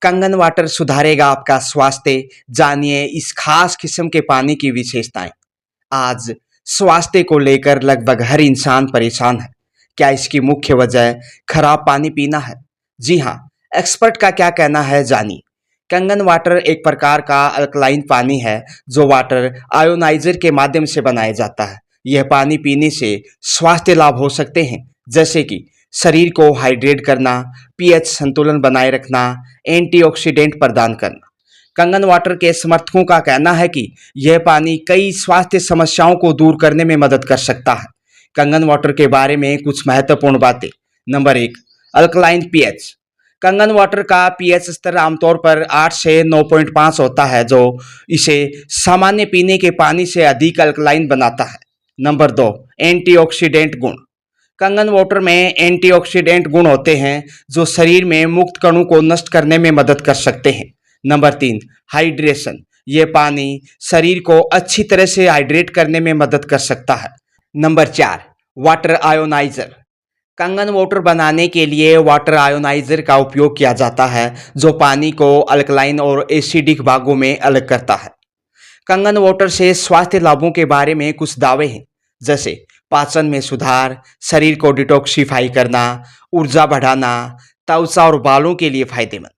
कंगन वाटर सुधारेगा आपका स्वास्थ्य। जानिए इस खास किस्म के पानी की विशेषताएं। आज स्वास्थ्य को लेकर लगभग हर इंसान परेशान है। क्या इसकी मुख्य वजह खराब पानी पीना है? जी हाँ, एक्सपर्ट का क्या कहना है जानिए। कंगन वाटर एक प्रकार का अल्कलाइन पानी है जो वाटर आयोनाइजर के माध्यम से बनाया जाता है। यह पानी पीने से स्वास्थ्य लाभ हो सकते हैं, जैसे कि शरीर को हाइड्रेट करना, पीएच संतुलन बनाए रखना, एंटीऑक्सीडेंट प्रदान करना। कंगन वाटर के समर्थकों का कहना है कि यह पानी कई स्वास्थ्य समस्याओं को दूर करने में मदद कर सकता है। कंगन वाटर के बारे में कुछ महत्वपूर्ण बातें। Number 1, alkaline pH. कंगन वाटर का पीएच स्तर आमतौर पर 8 से 9.5 होता है, जो इसे सामान्य पीने के पानी से अधिक अल्कलाइन बनाता है। नंबर 2, एंटीऑक्सीडेंट गुण। कंगन वाटर में एंटीऑक्सीडेंट गुण होते हैं जो शरीर में मुक्त कणों को नष्ट करने में मदद कर सकते हैं। Number 3, hydration. ये पानी शरीर को अच्छी तरह से हाइड्रेट करने में मदद कर सकता है। Number 4, water ioniser. Kangen water बनाने के लिए वाटर आयोनाइजर का उपयोग किया जाता है जो पानी को अल्कलाइन और एसिडिक भागों में अलग करता है। कंगन वाटर से स्वास्थ्य लाभों के बारे में कुछ दावे हैं, जैसे पाचन में सुधार, शरीर को डिटॉक्सिफाई करना, ऊर्जा बढ़ाना, त्वचा और बालों के लिए फायदेमंद।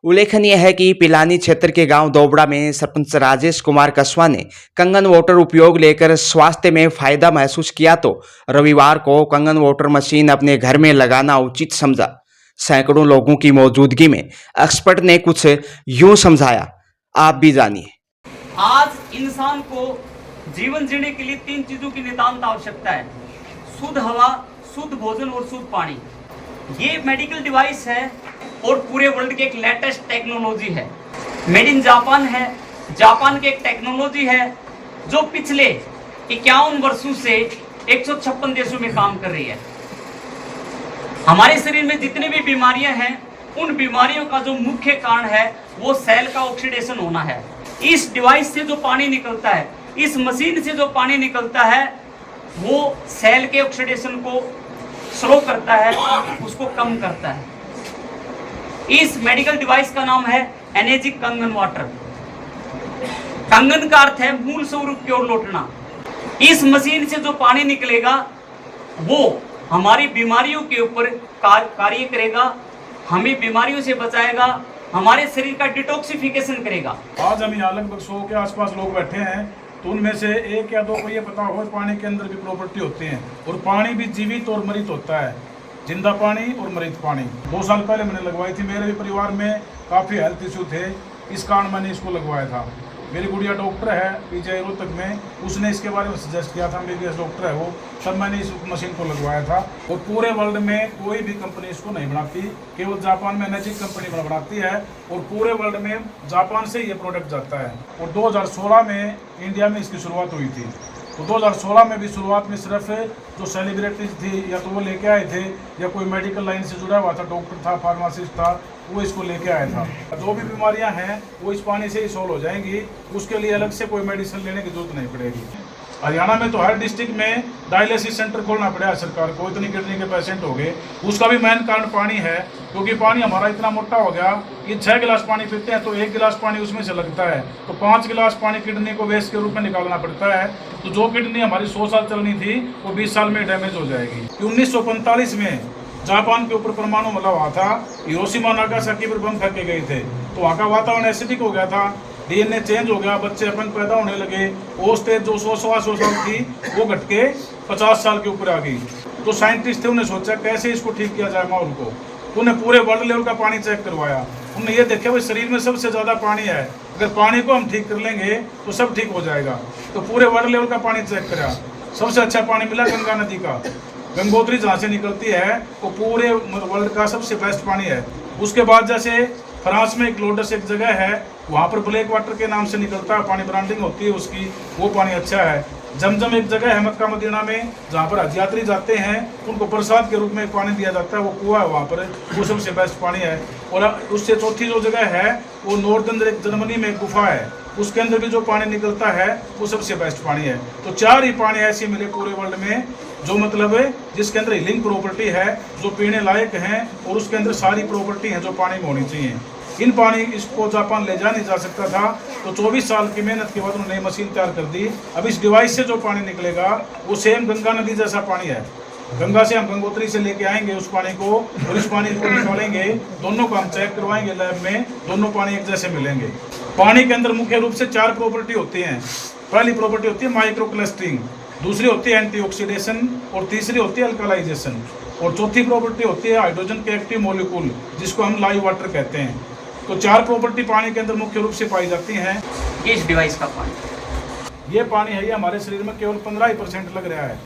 उल्लेखनीय है कि पिलानी क्षेत्र के गांव दोबड़ा में सरपंच राजेश कुमार कस्वा ने कंगन वाटर उपयोग लेकर स्वास्थ्य में फायदा महसूस किया, तो रविवार को कंगन वाटर मशीन अपने घर में लगाना उचित समझा। सैकड़ों लोगों की मौजूदगी में एक्सपर्ट ने कुछ यूं समझाया, आप भी जानिए। आज इंसान को जीवन जीने के लिए 3 चीजों की नितांत आवश्यकता है: शुद्ध हवा, शुद्ध भोजन और शुद्ध पानी। ये मेडिकल डिवाइस है और पूरे वर्ल्ड की एक लेटेस्ट टेक्नोलॉजी है। मेड इन जापान है। जापान की एक टेक्नोलॉजी है जो पिछले 51 वर्षों से 156 देशों में काम कर रही है। हमारे शरीर में जितनी भी बीमारियां हैं, उन बीमारियों का जो मुख्य कारण है वो सेल का ऑक्सीडेशन होना है। इस डिवाइस से जो पानी निकलता है, इस मशीन से जो पानी निकलता है, वो सेल के ऑक्सीडेशन को स्लो करता है, उसको कम करता है। इस मेडिकल डिवाइस का नाम है एनर्जिक कंगन वाटर। कंगन का अर्थ है मूल स्वरूप की ओर लौटना। इस मशीन से जो पानी निकलेगा वो हमारी बीमारियों के ऊपर कार्य करेगा, हमें बीमारियों से बचाएगा, हमारे शरीर का डिटॉक्सिफिकेशन करेगा। आज हम यहाँ लगभग 100 के आसपास लोग बैठे हैं, तो उनमें से 1 या 2 को ये पता होगा पानी के अंदर भी प्रॉपर्टी होती है, और पानी भी जीवित और मृत होता है। जिंदा पानी और मृत पानी। 2 साल पहले मैंने लगवाई थी। मेरे भी परिवार में काफ़ी हेल्थ इशू थे, इस कारण मैंने इसको लगवाया था। मेरी गुड़िया डॉक्टर है पीजीआई रोहतक में, उसने इसके बारे में सजेस्ट किया था, MBBS डॉक्टर है वो, तब मैंने इस मशीन को लगवाया था। और पूरे वर्ल्ड में कोई भी कंपनी इसको नहीं बनाती, केवल जापान में एनर्जिक कंपनी बनाती है, और पूरे वर्ल्ड में जापान से ये प्रोडक्ट जाता है। और 2016 में इंडिया में इसकी शुरुआत हुई थी। तो 2016 में भी शुरुआत में सिर्फ जो सेलिब्रिटीज थी या तो वो लेके आए थे, या कोई मेडिकल लाइन से जुड़ा हुआ था, डॉक्टर था, फार्मासिस्ट था, वो इसको लेके आया था। जो भी बीमारियां हैं वो इस पानी से ही सॉल्व हो जाएंगी, उसके लिए अलग से कोई मेडिसिन लेने की जरूरत नहीं पड़ेगी। हरियाणा में तो हर डिस्ट्रिक्ट में डायलिसिस सेंटर खोलना पड़ा है सरकार को, इतनी किडनी के पेशेंट हो गए। उसका भी मेन कारण पानी है, क्योंकि पानी हमारा इतना मोटा हो गया कि 6 गिलास पानी पीते हैं तो 1 गिलास पानी उसमें से लगता है, तो 5 गिलास पानी किडनी को वेस्ट के रूप में निकालना पड़ता है। तो जो किडनी हमारी 100 साल चलनी थी वो 20 साल में डैमेज हो जाएगी। 1945 में जापान के ऊपर परमाणु हमला हुआ था, हिरोशिमा नागासाकी पर बम फेंके गए थे, तो वहाँ का वातावरण एसिडिक हो गया था, DNA चेंज हो गया, बच्चे अपन पैदा होने लगे, वो स्टेज जो 100 साल थी वो घट के 50 साल के ऊपर आ गई। तो साइंटिस्ट थे, उन्हें सोचा कैसे इसको ठीक किया जाए माहौल को। उन्हें पूरे वर्ल्ड लेवल का पानी चेक करवाया। उन्हें ये देखा भाई शरीर में सबसे ज़्यादा पानी है, अगर पानी को हम ठीक कर लेंगे तो सब ठीक हो जाएगा। तो पूरे वर्ल्ड लेवल का पानी चेक करा, सबसे अच्छा पानी मिला गंगा नदी का। गंगोत्री जहाँ से निकलती है वो पूरे वर्ल्ड का सबसे बेस्ट पानी है। उसके बाद जैसे फ्रांस में एक लोटस एक जगह है, वहाँ पर ब्लैक वाटर के नाम से निकलता है पानी, ब्रांडिंग होती है उसकी, वो पानी अच्छा है। जमजम एक जगह है मक्का मदीना में, जहाँ पर हज यात्री जाते हैं, उनको प्रसाद के रूप में पानी दिया जाता है, वो कुआं है वहाँ पर, वो सबसे बेस्ट पानी है। और उससे चौथी जो जगह है वो नॉर्दर्न जर्मनी में एक गुफा है, उसके अंदर भी जो पानी निकलता है वो सबसे बेस्ट पानी है। तो 4 ही पानी ऐसे मिले पूरे वर्ल्ड में, जो मतलब जिसके अंदर हीलिंग प्रॉपर्टी है, जो पीने लायक हैं, और उसके अंदर सारी प्रॉपर्टी हैं जो पानी में होनी चाहिए। इन पानी इसको जापान ले जा नहीं जा सकता था, तो 24 साल की मेहनत के बाद उन्होंने मशीन तैयार कर दी। अब इस डिवाइस से जो पानी निकलेगा वो सेम गंगा नदी जैसा पानी है। गंगा से हम गंगोत्री से लेके आएंगे उस पानी को और इस पानी को निकालेंगे, दोनों को हम चेक करवाएंगे लैब में, दोनों पानी एक जैसे मिलेंगे। पानी के अंदर मुख्य रूप से 4 प्रॉपर्टी होती हैं। पहली प्रॉपर्टी होती है माइक्रो क्लस्टरिंग, दूसरी होती है एंटीऑक्सीडेशन और तीसरी होती है अल्कलाइजेशन और चौथी प्रॉपर्टी होती है हाइड्रोजन के एक्टिव मॉलिक्यूल जिसको हम लाइव वाटर कहते हैं। तो 4 प्रॉपर्टी पानी के अंदर मुख्य रूप से पाई जाती हैं। इस डिवाइस का पानी, ये पानी है, ये हमारे शरीर में केवल 15% लग रहा है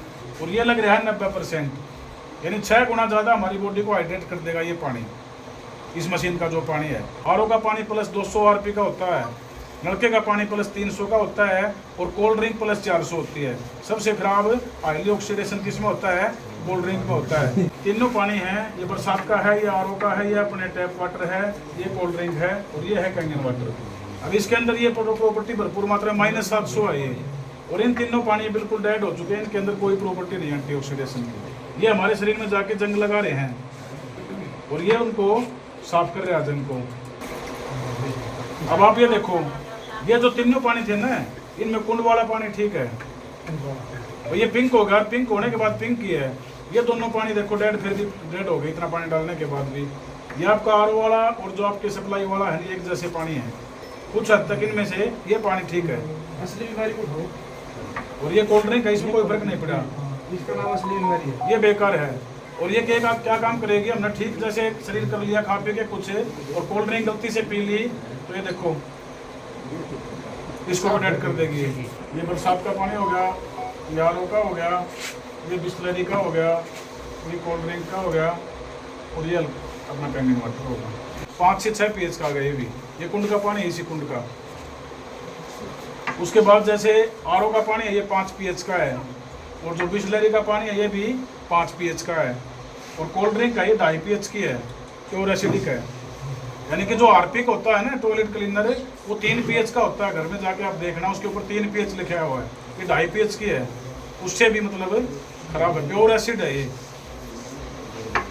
और ये लग रहा है 90%, यानी 6 गुना ज़्यादा हमारी बॉडी को हाइड्रेट कर देगा ये पानी। इस मशीन का जो पानी है, आरओ का पानी प्लस 200 आरपी का होता है, नलके का पानी प्लस 300 का होता है और कोल्ड ड्रिंक प्लस 400 होती है। सबसे खराब हाईली ऑक्सीडेशन किस में होता है? कोल्ड ड्रिंक में होता है। तीनों पानी है, ये बरसात का है, ये आरओ का है, ये अपने टैप वाटर है, ये कोल्ड ड्रिंक है और ये है कैंगन वाटर। अब इसके अंदर ये प्रॉपर्टी भरपूर मात्रा में -700 है ये, और इन तीनों पानी बिल्कुल डेड हो चुके हैं, इनके अंदर कोई प्रॉपर्टी नहीं है एंटीऑक्सीडेशन की। ये हमारे शरीर में जाके जंग लगा रहे हैं और ये उनको साफ कर रहे हैं जंग को। अब आप ये देखो, ये जो तीनों पानी थे ना, इनमें कुंड वाला पानी ठीक है और ये पिंक हो गया, पिंक होने के बाद पिंक ही है। ये दोनों पानी देखो डेड, फिर भी डेड हो गए इतना पानी डालने के बाद भी। ये आपका आरओ वाला और जो आपके सप्लाई वाला है, ये एक जैसे पानी है। कुछ हद तक इनमें से ये पानी ठीक है, असली बीमारी को ढो, और ये कोल्ड ड्रिंक है, इसमें कोई फर्क नहीं पड़ा, इसका नाम असली बीमारी है। ये बेकार है। और ये केक आप क्या काम करेगी? हमने ठीक जैसे शरीर कर लिया खा पी के कुछ, और कोल्ड ड्रिंक गलती से पी ली तो ये देखो इसको भी डेड कर देगी। ये बरसात का पानी हो गया, ये आरओ का हो गया, ये बिस्लरी का हो गया, ये कोल्ड ड्रिंक का हो गया और ये अपना कैंगन वाटर होगा। 5 से 6 pH का आ गया ये भी। ये कुंड का पानी है, इसी कुंड का। उसके बाद जैसे आरओ का पानी है, ये 5 pH का है, और जो बिस्लरी का पानी है ये भी 5 pH का है, और कोल्ड ड्रिंक का ये 2.5 pH की है, प्योर एसिडिक है। यानी कि जो हार्पिक होता है ना टॉयलेट क्लीनर, वो 3 pH का होता है। घर में जाके आप देखना, उसके ऊपर 3 pH लिखा हुआ है, ये 2.5 pH की है, उससे भी मतलब खराब है, प्योर एसिड है ये।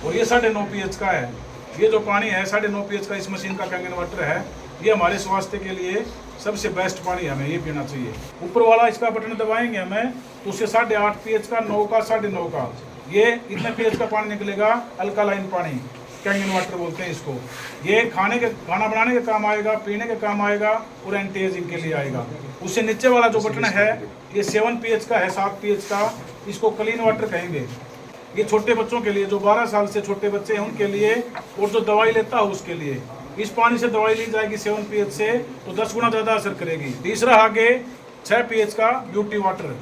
और ये 9.5 pH का है। ये जो पानी है 9.5 pH का इस मशीन का कैंगन वाटर है, ये हमारे स्वास्थ्य के लिए सबसे बेस्ट पानी है, हमें ये पीना चाहिए। ऊपर वाला इसका बटन दबाएंगे हमें तो उससे 8.5 pH का, 9 का, 9.5 का, ये इतने pH का पानी निकलेगा, अल्कालाइन पानी, कैंगन वाटर बोलते हैं इसको। ये खाना बनाने के काम आएगा, पीने के काम आएगा और एंटी एजिंग के लिए आएगा। उससे नीचे वाला जो बटन है ये 7 pH का है, 7 pH का, इसको क्लीन वाटर कहेंगे। ये छोटे बच्चों के लिए, जो 12 साल से छोटे बच्चे हैं उनके लिए, और जो दवाई लेता है उसके लिए। इस पानी से दवाई ली जाएगी 7 pH से तो 10 गुना ज़्यादा असर करेगी। तीसरा आगे 6 pH का ब्यूटी वाटर,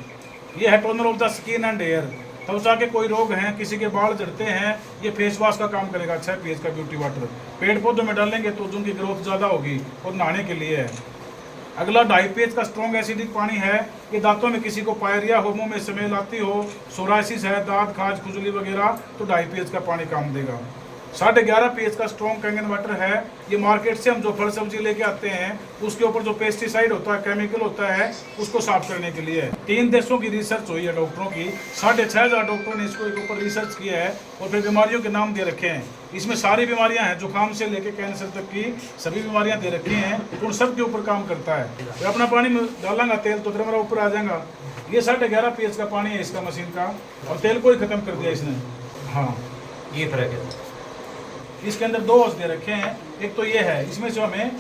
ये है toner of the skin and hair. त्वचा के कोई रोग हैं, किसी के बाल झड़ते हैं, ये फेस वॉश का काम करेगा 6 pH का ब्यूटी वाटर। पेड़ पौधों में डालेंगे तो उनकी ग्रोथ ज़्यादा होगी और नहाने के लिए है। अगला 2.5 pH का स्ट्रॉन्ग एसिडिक पानी है। ये दांतों में किसी को पायरिया हो, मुंह में स्मेल आती हो, सोराइसिस है, दांत खाज खुजली वगैरह, तो 2.5 pH का पानी काम देगा। 11.5 pH का स्ट्रॉन्ग कैंगन वाटर है। ये मार्केट से हम जो फल सब्जी लेके आते हैं उसके ऊपर जो पेस्टिसाइड होता है, केमिकल होता है, उसको साफ करने के लिए है। 3 देशों की रिसर्च हुई है डॉक्टरों की, 6,500 डॉक्टरों ने इसको ऊपर रिसर्च किया है और फिर बीमारियों के नाम दे रखे हैं। इसमें सारी बीमारियां हैं, जुकाम से लेके कैंसर तक की सभी बीमारियां दे रखी हैं, उन सब के ऊपर काम करता है। तो अपना पानी में डालांगा तेल तो फिर मेरा ऊपर आ जाएगा। ये 11.5 pH का पानी है इसका मशीन का, और तेल को ही खत्म कर दिया इसने। हाँ, ये फर्क है। इसके अंदर 2 दे रखे हैं, एक तो ये है, इसमें से हमें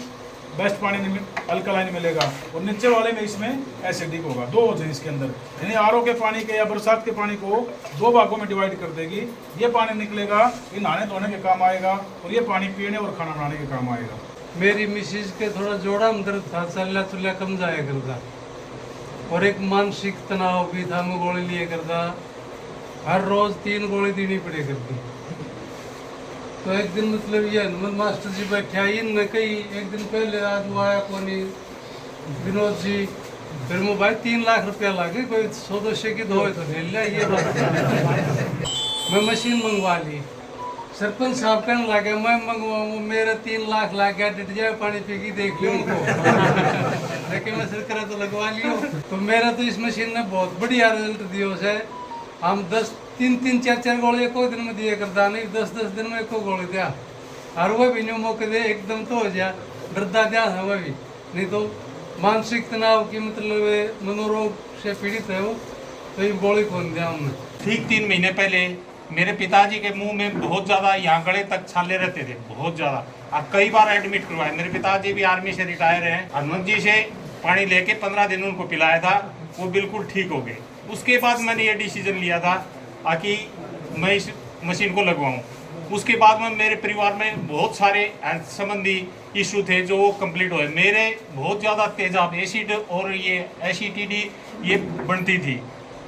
बेस्ट पानी अल्कलाइन मिलेगा, और नीचे वाले में इसमें एसिडिक होगा। 2 है इसके अंदर, यानी आरओ के पानी के या बरसात के पानी को 2 भागों में डिवाइड कर देगी। ये पानी निकलेगा, ये नहाने धोने के काम आएगा, और ये पानी पीने और खाना बनाने के काम आएगा। मेरी मिसिज के थोड़ा जोड़ा में दर्द था, चलना चुल्ला कम जाया करता, और एक मानसिक तनाव भी था, मैं गोली लिए करता, हर रोज 3 गोली देनी पड़े करती। तो एक दिन मतलब ये हनुमान मास्टर जी बैठे आई न कही, एक दिन पहले आदमी आया कोनी विनोद जी, फिर मैं भाई 3 लाख रुपया लागे, कोई 100-200 की धोए तो ले लिया। ये मैं मशीन मंगवा ली। सरपंच साहब कहने लगे मैं मंगवाऊँ, मेरा 3 लाख ला गया, डट जाए पानी पी की देख लो उनको। लेकिन मैं सरकार तो लगवा लियो। तो मेरा तो इस मशीन ने बहुत बढ़िया रिजल्ट दियो है। हम 3-3, 4-4 गोली एक दिन में दिए करता, नहीं 10-10 दिन में एक गोली दिया। और वह भी नहीं मौके दे एकदम तो हो जा वृद्धा ध्यान है वह भी, नहीं तो मानसिक तनाव की मतलब मनोरोग से पीड़ित है वो, तो ये गोली कौन दिया हमने। ठीक 3 महीने पहले मेरे पिताजी के मुंह में बहुत ज़्यादा यहाँ गले तक छाले रहते थे, बहुत ज़्यादा, और कई बार एडमिट करवाए। मेरे पिताजी भी आर्मी से रिटायर हैं, हनुमंत जी से पानी लेके 15 दिन उनको पिलाया था, वो बिल्कुल ठीक हो गए। उसके बाद मैंने ये डिसीजन लिया था कि मैं इस मशीन को लगवाऊँ। उसके बाद में मेरे परिवार में बहुत सारे हेल्थ संबंधी इशू थे जो वो कंप्लीट हुए। मेरे बहुत ज़्यादा तेजाब, एसिड और ये एसिडिटी ये बनती थी।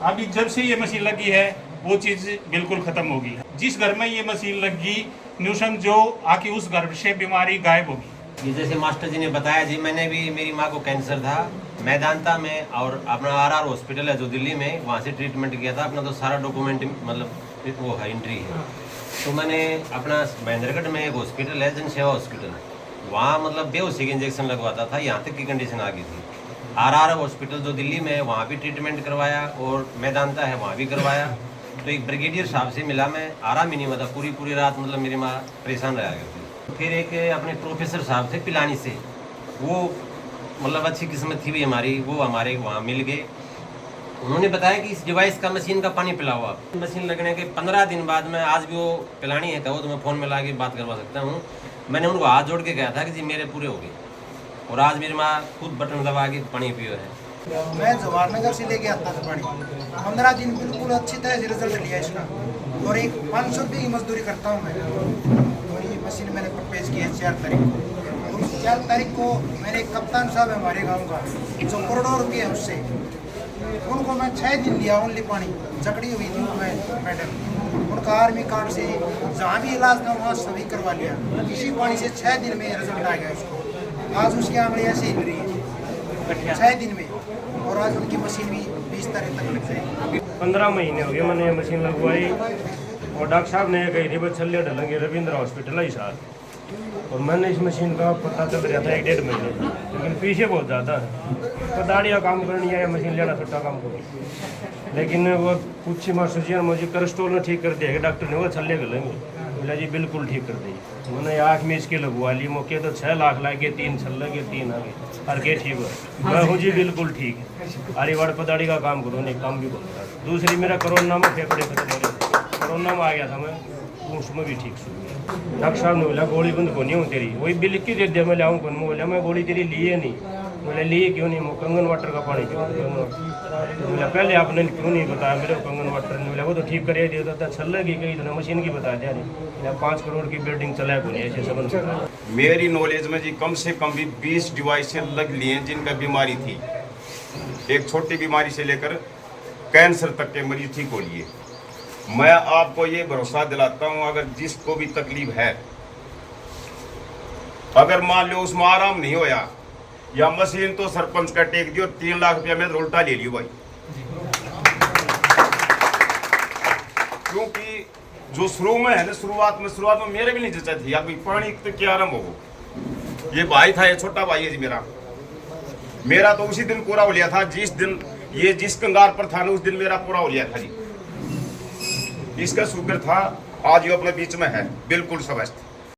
अभी जब से ये मशीन लगी है वो चीज़ बिल्कुल ख़त्म होगी। जिस घर में ये मशीन लगी न्यूशम जो आके उस घर से बीमारी गायब होगी। ये जैसे मास्टर जी ने बताया जी, मैंने भी, मेरी माँ को कैंसर था मैदानता में, और अपना RR हॉस्पिटल है जो दिल्ली में, वहाँ से ट्रीटमेंट किया था। अपना तो सारा डॉक्यूमेंट मतलब वो है, एंट्री है। तो मैंने अपना महेंद्रगढ़ में एक हॉस्पिटल है, जन सेवा हॉस्पिटल है, वहाँ मतलब बेहोशी के इंजेक्शन लगवाता था, यहाँ तक की कंडीशन आ गई थी। RR हॉस्पिटल जो दिल्ली में है वहाँ भी ट्रीटमेंट करवाया, और मैदानता है वहाँ भी करवाया। तो एक ब्रिगेडियर साहब से मिला, मैं आराम ही नहीं हुआ था, पूरी रात मतलब मेरी माँ परेशान रह गई थी। फिर एक अपने प्रोफेसर साहब थे पिलानी से, वो मतलब अच्छी किस्मत थी भी हमारी, वो हमारे वहाँ मिल गए। उन्होंने बताया कि इस डिवाइस का मशीन का पानी पिलाओ आप। मशीन लगने के 15 दिन बाद में, आज भी वो पिलानी है कहो तो मैं फ़ोन में ला के बात करवा सकता हूँ। मैंने उनको हाथ जोड़ के कहा था कि जी मेरे पूरे हो गए, और आज मेरी माँ खुद बटन दबा के पानी पियो है। मैं जवाहरनगर से लेके आता था पानी, 15 दिन बिल्कुल अच्छी तरह से रिजल्ट लिया इसका, और एक 500 रुपये की मजदूरी करता हूँ मैं। और ये मशीन मैंने पेश की है 4 तारीख को। और 4 तारीख को मेरे कप्तान साहब है हमारे गांव का, जो करोड़ों रुपये है उससे, उनको मैं 6 दिन लिया ओनली पानी, जकड़ी हुई थी मैं मैडम, उनका आर्मी कार्ड से जहाँ भी इलाज था वहाँ सभी करवा लिया। इसी पानी से 6 दिन में रिजल्ट आ गया उसको। आज उसकी आंगली ऐसे हिल रही है 6 दिन में, और आज उनकी मशीन भी 20 तारीख तक लग जाएगी। 15 महीने हो गए मैंने ये मशीन लगवाई, और डॉक्टर साहब ने कही थी बस छल्ले ढलेंगे रविंद्र हॉस्पिटल है साथ, और मैंने इस मशीन का पता चल रहा था 1-1.5 महीने, लेकिन पीछे बहुत ज़्यादा है। दाड़ियाँ काम करनी है, मशीन लेना छोटा काम करो, लेकिन वो पूछी मास्टर जी ने मुझे कोलेस्ट्रॉल ने ठीक कर दिया कि डॉक्टर ने, वो छल्ले गलेंगे, बोला जी बिल्कुल ठीक कर दी। मैंने आँख में इसकी लगवा ली, मौके तो 6 लाख लागे, 3 छल्ले के 3 आ गए, हर के ठीक हुआ। मैं हूँ जी बिल्कुल ठीक, आरीवाड़ पदाड़ी का काम करो, नहीं काम भी करता। दूसरी मेरा कोरोना में फेफड़े खत्म हो गए, कोरोना में आ गया था मैं, उसमें भी ठीक सुन गया। डॉक्टर साहब ने बोला गोली बंद को नहीं हूँ तेरी, वही बिल लिख के दे दिया, मैं लाऊँ कौन, मैं बोला मैं गोली तेरी लिए नहीं, बोले लिए क्यों नहीं, कंगन वाटर का पानी क्यों, बोला पहले आपने क्यों नहीं बताया मेरे को कंगन वाटर नहीं, बोला वो तो ठीक कर दिया था, छल्ले की कही तो मशीन की बता दिया नहीं, 5 करोड़ की बिल्डिंग चलाए को नहीं, ऐसे सब। मेरी नॉलेज में जी कम से कम भी 20 डिवाइसें लग ली हैं जिनका बीमारी थी, एक छोटी बीमारी से लेकर कैंसर तक के मरीज ठीक हो लिए। मैं आपको ये भरोसा दिलाता हूँ, अगर जिसको भी तकलीफ है, अगर मान लो उसमें आराम नहीं होया, या मशीन तो सरपंच का टेक दी और 3 लाख रुपया में उल्टा ले लियो भाई, क्योंकि जो शुरू में है ना, शुरुआत में मेरे भी नहीं जचा थी यार, पानी तो क्या आराम हो। ये भाई था, ये छोटा भाई है जी मेरा तो उसी दिन पूरा हो लिया था, जिस दिन ये जिस कंगार पर था ना, उस दिन मेरा पूरा हो लिया था जी। इसका शुगर था, आज ये अपने बीच में है बिल्कुल स्वस्थ।